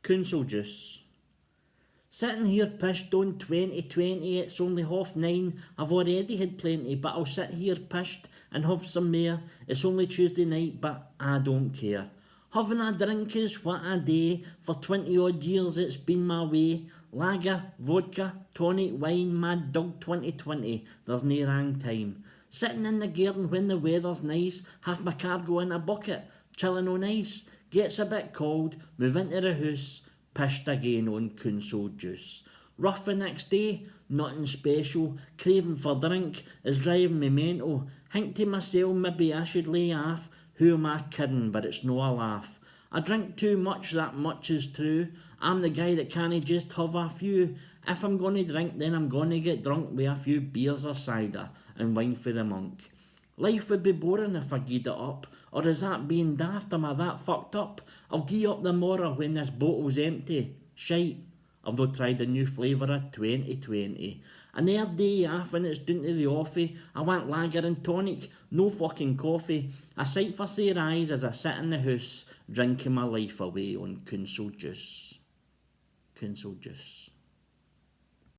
Council juice. Sitting here pissed on 2020, it's only 9:30. I've already had plenty, but I'll sit here pissed and have some more. It's only Tuesday night, but I don't care. Having a drink is what I do. For 20 odd years it's been my way. Lager, vodka, tonic, wine, Mad Dog 2020. There's no wrong time. Sitting in the garden when the weather's nice, have my cargo in a bucket, chilling on ice. Gets a bit cold, move into the house, pissed again on council juice. Rough the next day, nothing special, craving for drink is driving me mental. Think to myself maybe I should lay off. Who am I kidding, but it's no a laugh. I drink too much, that much is true. I'm the guy that can't just have a few. If I'm gonna drink, then I'm gonna get drunk with a few beers or cider and wine for the monk. Life would be boring if I gied it up. Or is that being daft? Am I that fucked up? I'll gie up the morrow when this bottle's empty. Shite, I've not tried a new flavour of 2020. An air day off when it's down to the offie. I want lager and tonic, no fucking coffee. A sight for sore eyes as I sit in the house, drinking my life away on council juice. Council juice.